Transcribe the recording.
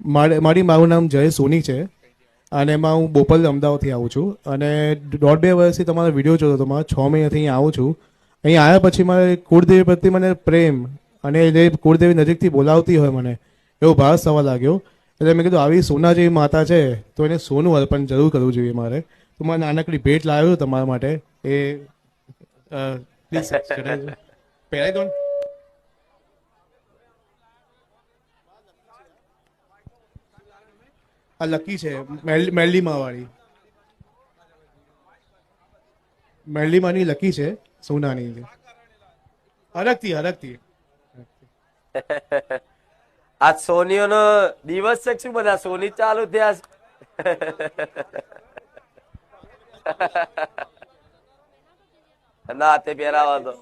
મારું નામ જય સોની છે અને એમાં હું બોપલ અમદાવાદથી આવું છું અને 1.5-2 વર્ષથી તમારો વિડીયો જોતો હતો. મારા 6 મહિનાથી અહીં આવું છું. અહીં આવ્યા પછી મારે કુળદેવી પ્રત્યે મને પ્રેમ અને જે કુળદેવી નજીકથી બોલાવતી હોય મને એવો ભાવ થવા લાગ્યો. એટલે મેં કીધું આવી સોના જેવી માતા છે તો એને સોનું અર્પણ જરૂર કરવું જોઈએ મારે. તો મારે નાનકડી ભેટ લાવ્યો તમારા માટે. એ પ્લીઝ પહેરાવી દો ને. આ લકી છે મેરલીમાં વાળી. મેરલીમાંની લકી છે સોનાની છે. હરકતી આજ સોનીઓનો દિવસ છે શું? બધા સોની ચાલુ થયા ના તે પહેરાવા દો.